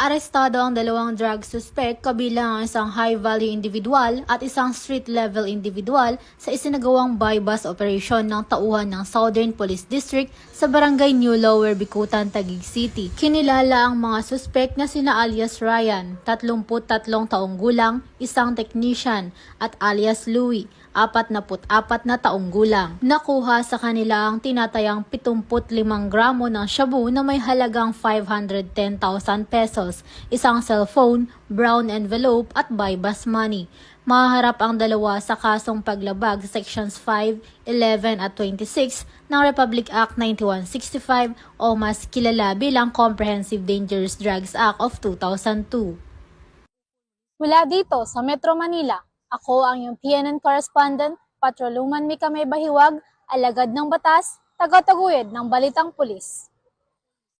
Arestado ang dalawang drug suspect kabilang ang isang high-value individual at isang street-level individual sa isinagawang buy-bust operation ng tauhan ng Southern Police District sa Barangay New Lower Bicutan, Taguig City. Kinilala ang mga suspect na sina alias Ryan, 33 taong gulang, isang technician, at alias Louie, 44 na taong gulang. Nakuha sa kanila ang tinatayang 75 gramo ng shabu na may halagang 510,000 pesos, isang cellphone, brown envelope at buy-bust money. Mahaharap ang dalawa sa kasong paglabag sa Sections 5, 11 at 26 ng Republic Act 9165 o mas kilala bilang Comprehensive Dangerous Drugs Act of 2002. Mula dito sa Metro Manila, ako ang iyong PNN correspondent, Patroluman Mika May Bahiwag, alagad ng batas, taga-taguyod ng Balitang Pulis.